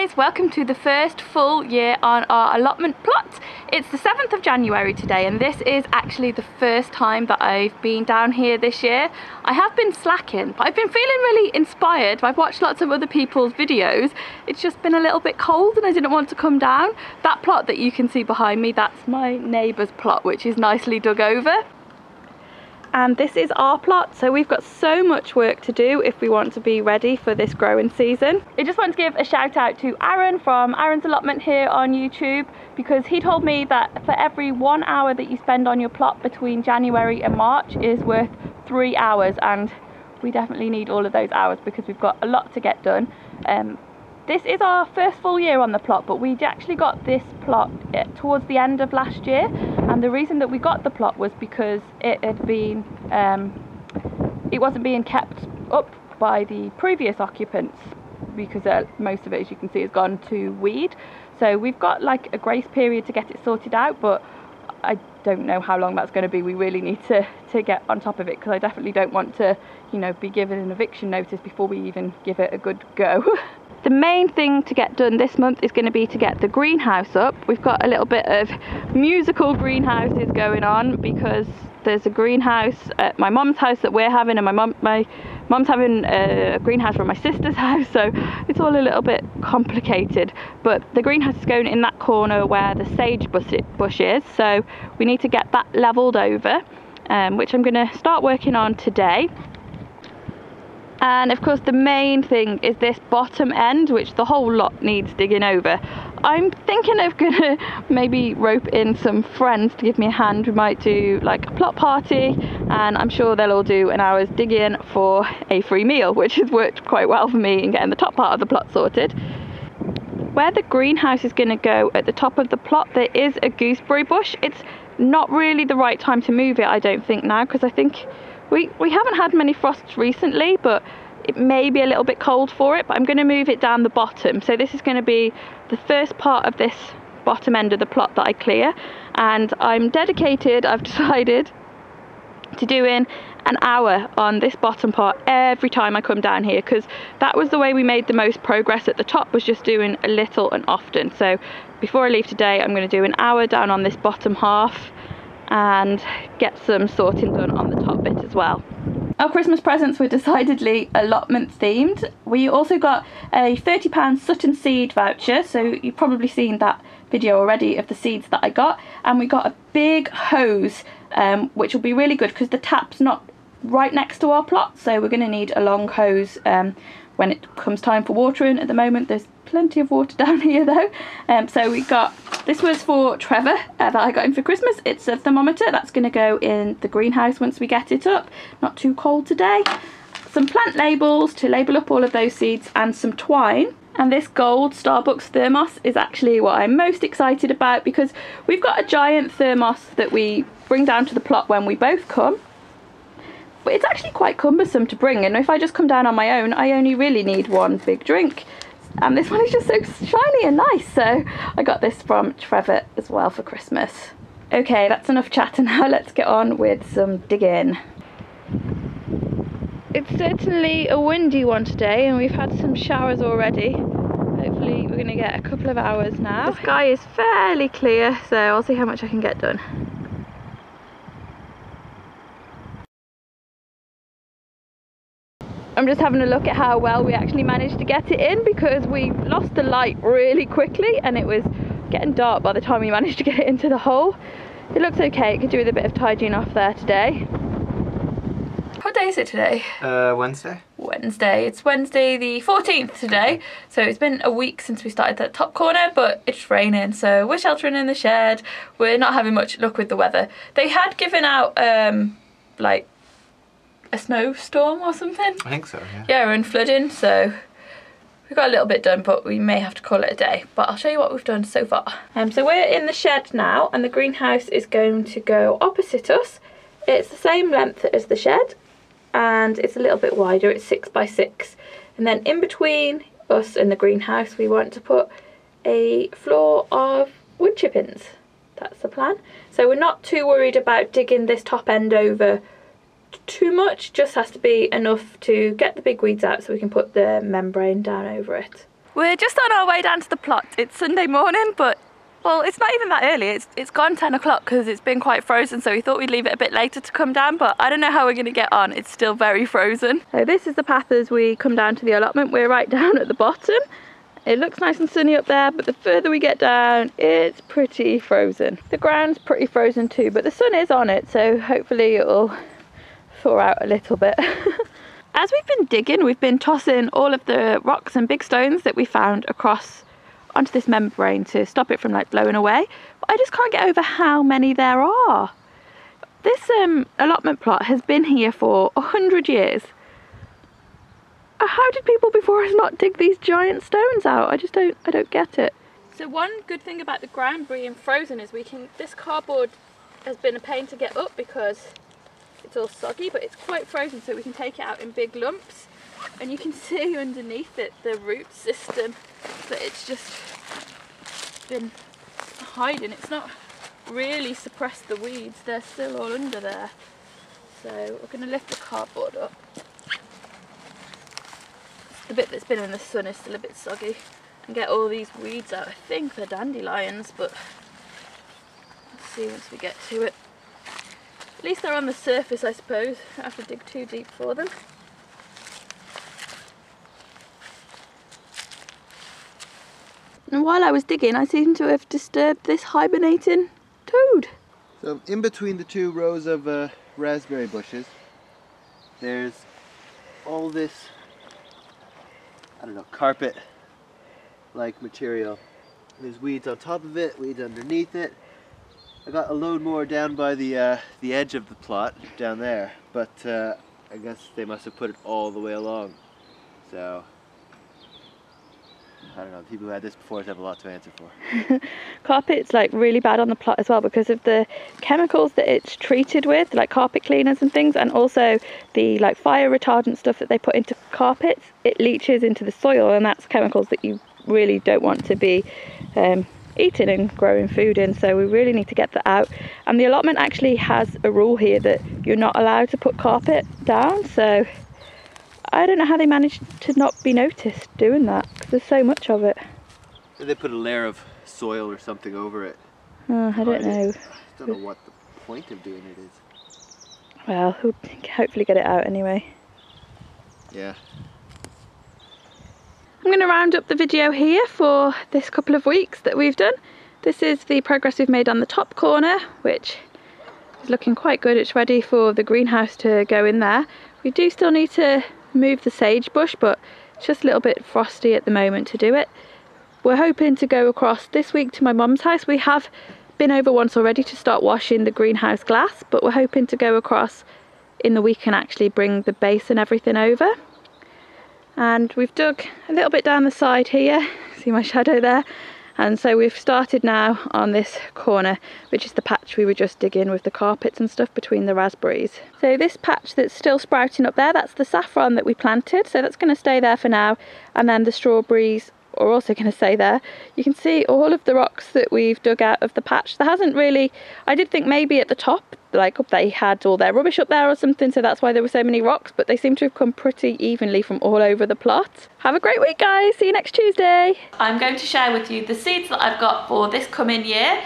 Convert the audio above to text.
guys, welcome to the first full year on our allotment plot. It's the 7th of January today and this is actually the first time that I've been down here this year. I have been slacking, but I've been feeling really inspired. I've watched lots of other people's videos. It's just been a little bit cold and I didn't want to come down. That plot that you can see behind me, that's my neighbour's plot, which is nicely dug over. And this is our plot, so we've got so much work to do if we want to be ready for this growing season. I just want to give a shout out to Aaron from Aaron's Allotment here on YouTube, because he told me that for every 1 hour that you spend on your plot between January and March is worth 3 hours, and we definitely need all of those hours because we've got a lot to get done. This is our first full year on the plot, but we actually got this plot towards the end of last year, and the reason that we got the plot was because it had been it wasn't being kept up by the previous occupants, because most of it, as you can see, has gone to weed. So we've got like a grace period to get it sorted out, but I don't know how long that's going to be. We really need to get on top of it, because I definitely don't want to, you know, be given an eviction notice before we even give it a good go. The main thing to get done this month is going to be to get the greenhouse up. We've got a little bit of musical greenhouses going on, because there's a greenhouse at my mum's house that we're having, and my mum's having a greenhouse from my sister's house, so it's all a little bit complicated. But the greenhouse is going in that corner where the sage bush is, so we need to get that levelled over, which I'm going to start working on today. And of course the main thing is this bottom end, which the whole lot needs digging over. I'm thinking of gonna maybe rope in some friends to give me a hand. We might do like a plot party, and I'm sure they'll all do an hour's digging for a free meal, which has worked quite well for me in getting the top part of the plot sorted. Where the greenhouse is going to go at the top of the plot, there is a gooseberry bush. It's not really the right time to move it, I don't think, now, because I think we haven't had many frosts recently, but it may be a little bit cold for it. But I'm going to move it down the bottom, so this is going to be the first part of this bottom end of the plot that I clear, and I'm dedicated, I've decided, to doing an hour on this bottom part every time I come down here, because that was the way we made the most progress at the top, was just doing a little and often. So before I leave today, I'm going to do an hour down on this bottom half and get some sorting done on the top bit as well. Our Christmas presents were decidedly allotment themed. We also got a £30 Sutton seed voucher, so you've probably seen that video already of the seeds that I got, and we got a big hose, which will be really good because the tap's not right next to our plot, so we're going to need a long hose when it comes time for watering. At the moment there's plenty of water down here though. So we got, this was for Trevor that I got him for Christmas. It's a thermometer that's going to go in the greenhouse once we get it up. Not too cold today. Some plant labels to label up all of those seeds, and some twine. And this gold Starbucks thermos is actually what I'm most excited about, because we've got a giant thermos that we bring down to the plot when we both come. But it's actually quite cumbersome to bring, and if I just come down on my own, I only really need one big drink. And this one is just so shiny and nice, so I got this from Trevor as well for Christmas. Okay, that's enough chatter now, let's get on with some digging. It's certainly a windy one today, and we've had some showers already. Hopefully we're going to get a couple of hours now. The sky is fairly clear, so I'll see how much I can get done. I'm just having a look at how well we actually managed to get it in, because we lost the light really quickly and it was getting dark by the time we managed to get it into the hole. It looks okay, it could do with a bit of tidying off there today. What day is it today? Wednesday. Wednesday. It's Wednesday the 14th today, so it's been a week since we started that top corner, but it's raining, so we're sheltering in the shed. We're not having much luck with the weather. They had given out like a snowstorm or something. I think so, yeah. Yeah, and flooding, so we got a little bit done, but we may have to call it a day. But I'll show you what we've done so far. So we're in the shed now, and the greenhouse is going to go opposite us. It's the same length as the shed, and it's a little bit wider. It's 6 by 6, and then in between us and the greenhouse we want to put a floor of wood chippings. That's the plan. So we're not too worried about digging this top end over too much, just has to be enough to get the big weeds out so we can put the membrane down over it. We're just on our way down to the plot. It's Sunday morning, but well, it's not even that early. It's gone 10 o'clock because it's been quite frozen, so we thought we'd leave it a bit later to come down, but I don't know how we're going to get on. It's still very frozen. So this is the path as we come down to the allotment. We're right down at the bottom. It looks nice and sunny up there, but the further we get down, it's pretty frozen. The ground's pretty frozen too, but the sun is on it, so hopefully it'll thaw out a little bit. As we've been digging, we've been tossing all of the rocks and big stones that we found across onto this membrane to stop it from like blowing away. But I just can't get over how many there are. This allotment plot has been here for 100 years. How did people before us not dig these giant stones out? I don't get it. So one good thing about the ground being frozen is this cardboard has been a pain to get up because it's all soggy, but it's quite frozen, so we can take it out in big lumps. And you can see underneath it the root system that it's just been hiding. It's not really suppressed the weeds, they're still all under there. So we're going to lift the cardboard up. The bit that's been in the sun is still a bit soggy, and get all these weeds out. I think they're dandelions, but let's see once we get to it. At least they're on the surface, I suppose. I don't have to dig too deep for them. And while I was digging, I seem to have disturbed this hibernating toad. So in between the two rows of raspberry bushes, there's all this, I don't know, carpet-like material. There's weeds on top of it, weeds underneath it. I got a load more down by the edge of the plot down there, but I guess they must have put it all the way along. So I don't know, the people who had this before have a lot to answer for. Carpet's like really bad on the plot as well because of the chemicals that it's treated with, like carpet cleaners and things, and also the like fire retardant stuff that they put into carpets. It leaches into the soil, and that's chemicals that you really don't want to be eating and growing food in, so we really need to get that out. And the allotment actually has a rule here that you're not allowed to put carpet down, so I don't know how they managed to not be noticed doing that, because there's so much of it. They put a layer of soil or something over it. Oh, I don't know. I don't know what the point of doing it is. Well, we'll hopefully get it out anyway. Yeah. I'm going to round up the video here for this couple of weeks that we've done. This is the progress we've made on the top corner, which is looking quite good. It's ready for the greenhouse to go in there. We do still need to move the sage bush, but it's just a little bit frosty at the moment to do it. We're hoping to go across this week to my mum's house. We have been over once already to start washing the greenhouse glass, but we're hoping to go across in the week and actually bring the base and everything over. And we've dug a little bit down the side here, see my shadow there, and so we've started now on this corner, which is the patch we were just digging with the carpets and stuff between the raspberries. So this patch that's still sprouting up there, that's the saffron that we planted, so that's going to stay there for now, and then the strawberries are also going to stay there. You can see all of the rocks that we've dug out of the patch. There hasn't really, I did think maybe at the top, like they had all their rubbish up there or something, so that's why there were so many rocks, but they seem to have come pretty evenly from all over the plot. Have a great week, guys. See you next Tuesday. I'm going to share with you the seeds that I've got for this coming year.